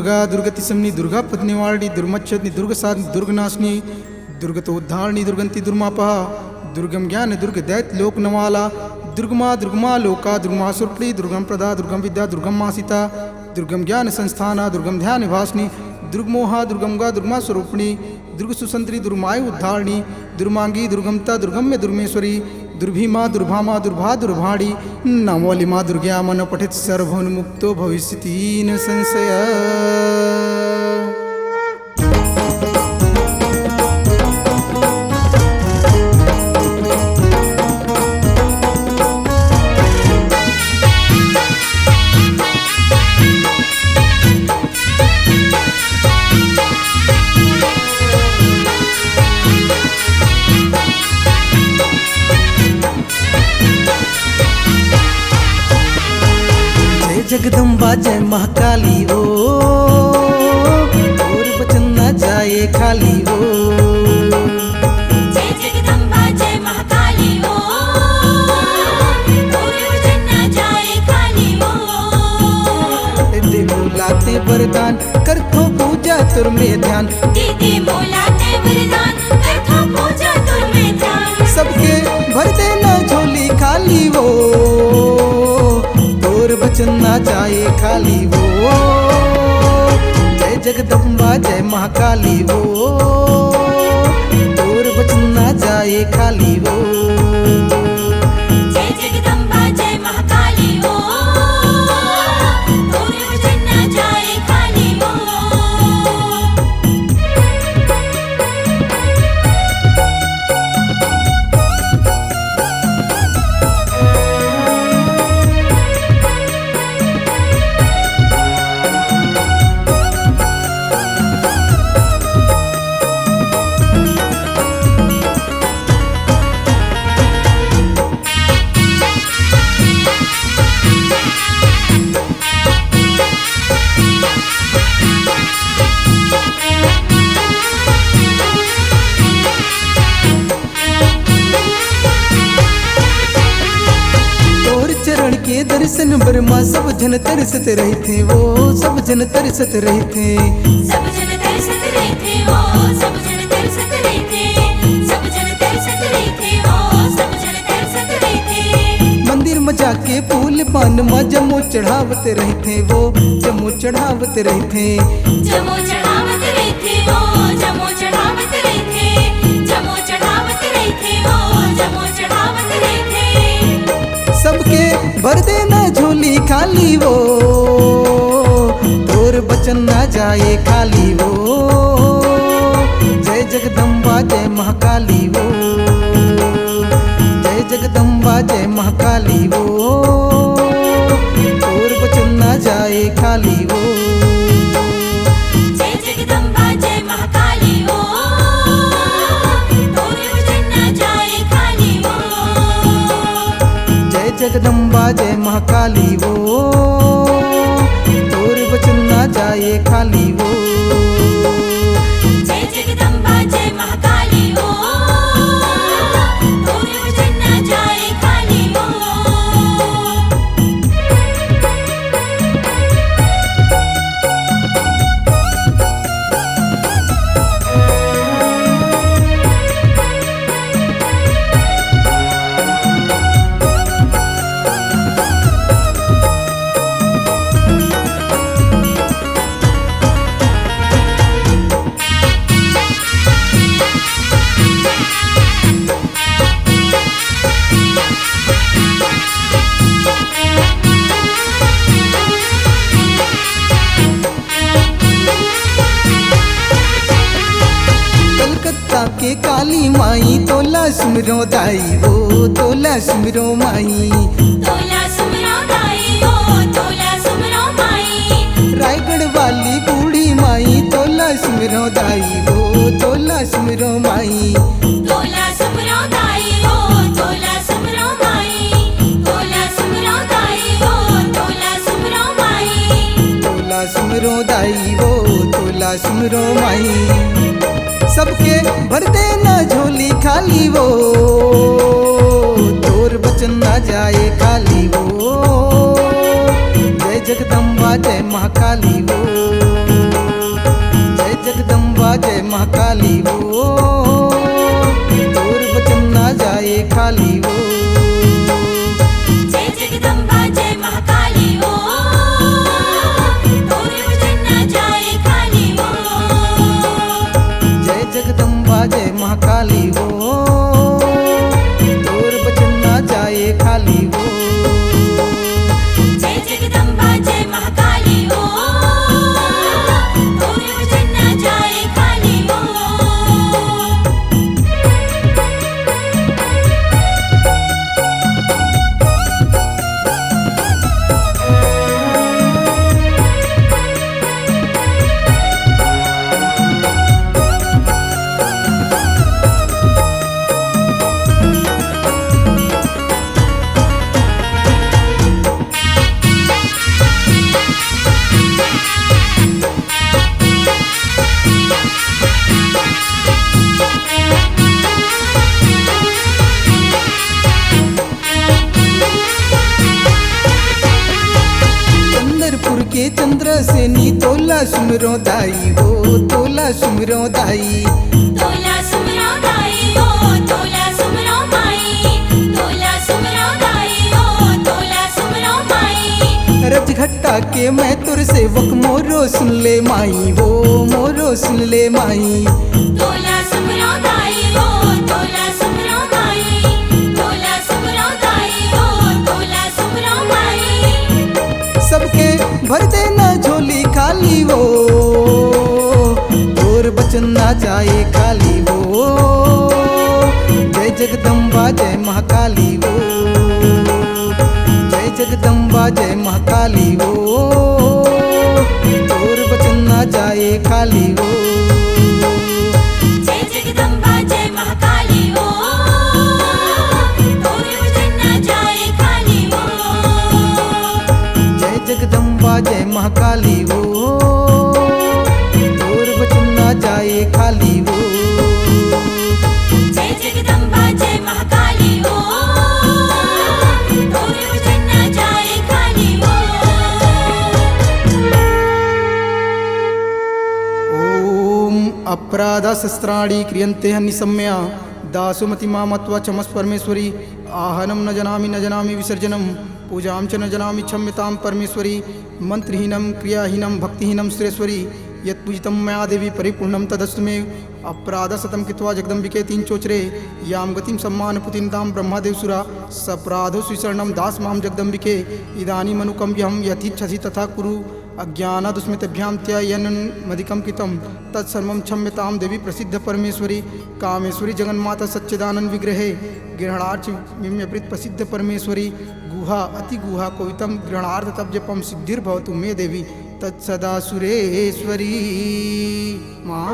दुर्गा दुर्गति समनी दुर्गा पत्नीवाणी दुर्मच्छदनी दुर्गसाधनी दुर्गनाशनी दुर्गतोद्धारणी दुर्गंती दुर्मापहा दुर्गम ज्ञान दुर्ग दैत्य लोक नवाला दुर्गमा दुर्गमा लोका दुर्गमा सुरपड़ी दुर्गम प्रदा दुर्गम विद्या दुर्गम मासिता दुर्गम ज्ञान संस्थाना दुर्गम ध्यान निवासनी दुर्गमोहा दुर्गमगा दुर्गमा स्वरूपिणी दुर्ग सुसंत्री दुर्मायु उद्धारणी दुर्मांगी दुर्गमता दुर्गम्य दुर्मेश्वरी दुर्भीमा दुर्भामा दुर्भा दुर्भाणी नामोली माँ दुर्ग्या मन पठित सर्वोन्मुक्तो भविष्यति न संशय। जगदम्बा जय महाकाली ओ और बचन न जाए खाली ओ। जय जगदम्बा जय महाकाली ओ और बचन न जाए खाली ओ। दे मोलाते वरदान कर थो पूजा तुर में ध्यान दे मोलाते वरदान कर थो पूजा तुर में ध्यान। सबके भर देना झोली खाली वो बचन ना जाए खाली वो। जय जगदम्बा जय महाकाली वो और बचन ना जाए खाली वो। जय जगदम्बा जय महाकाली वो और बचन ना जाए खाली वो। के दर्शन बरमा सब जन तरसत रहे थे वो सब जन तरसत रहे थे। सब जन तरसत रहे थे वो सब जन तरसत रहे थे। सब जन तरसत रहे थे वो सब जन तरसत रहे थे। मंदिर में जाके फूल पान में जमो चढ़ावत रहे थे वो जमो चढ़ावत रहे थे। जमो चढ़ावत रहे थे वो जमो चढ़ावत रहे थे। जमो चढ़ावत रहे थे वो जमो चढ़ावत रहे थे। सबके भर देना झोली खाली वो और बचन ना जाए खाली वो। जय जगदम्बा जय महाकाली वो जय जगदम्बा जय महाकाली वो और बचन ना जाए खाली वो। जय जगदम्बा जय महाकाली वो और बचन ना जाए खाली वो। जय जगदम्बा जय महाकाली वो और बचन ना जाए खाली वो। जय जगदम्बा जय महाकाली वो और बचन ना जाए खाली वो। के काली माई तोला सुमरो दाई वो तोला सुमरो माई। तोला सुमरो दाई ओ तोला सुमरो माई। रायगढ़ वाली बूढ़ी माई तोला सुमरो दाई वो तोला सुमरो माई। तोला सुमरो दाई ओ तोला सुमरो माई। तोला सुमरो दाई ओ तोला सुमरो माई। तोला सुमरो दाई वो तोला सुमरो माई। सबके भर देना झोली खाली वो तोर बचन ना जाए खाली वो। जय जगदम्बा जय महाकाली वो। जय महाकाली वो, तोर वचन ना जाए खाली वो। जय जगदम्बा जय महाकाली वो, तोर वचन ना जाए खाली वो। जय जगदम्बा जय महाकाली वो, तोर वचन ना जाए खाली वो। जय जगदम्बा जय महाकाली वो, तोर वचन ना जाए खाली वो। चंद्रपुर के चंद्र से नी तोला सुमरो दाई हो, तोला सुमरो दाई। तोला सुमरो दाई हो, तोला सुमरो माई, तोला सुमरो दाई हो, तोला सुमरो माई। रजघट्टा के मैं तुर से वक मोरो सुन ले माई हो, मोरो सुन ले माई। तोला सुमरो दाई हो, तोला सुमरो माई, तोला सुमरो दाई हो, तोला सुमरो माई। सबके भर देना झोली खाली वो, तोर बचन ना जाए खाली वो। जय जगदम्बा जय महाकाली वो, जय जगदम्बा जय महाकाली वो, तोर बचन ना जाए खाली वो। जय जगदम्बा जय महाकाली वो, तोर वचन ना जाए खाली वो। जय जगदम्बा जय महाकाली वो, तोर बचन ना जाए खाली वो। जय जगदम्बा जय महाकाली वो, तोर वचन ना जाए खाली वो। ओम अपराधशस्त्राणि क्रियन्ते हनिसम्य दासुमति मामत्वा चमस् परमेश्वरी। आहनं न जानामि विसर्जनं, पूजां च न जानामि क्षम्यतां परमेश्वरी। मंत्रहीनं क्रियाहीनं भक्तिहीनं सुरेश्वरी, यत्पूजितं मया देवी परिपूर्णं तदस्तु मे। अपराधशतं कृत्वा जगदम्बिके तीन चोचरे, यां गतिं सम्मानपुतिन्तां ब्रह्मदेवसुरा। सपराधो स्वीशरणं दास मां जगदम्बिके, इदानीमनुकम्प्यहं यथिच्छसि तथा कुरु। अज्ञानादुस्मृतिभ्यां त्ययनमधिकं कृतं, तत्सर्वं क्षम्यतां देवी प्रसिद्ध परमेश्वरी। कामेश्वरी जगन्माता सच्चिदानंद विग्रहे, ग्रहणार्च विम्यपृत प्रसिद्ध परमेश्वरी। गुहा अतिगुहा कोवितं ग्रहणार्थ तप जपम सिद्धिर्भवतु मे देवी तत्सदा सुरेश्वरी। माँ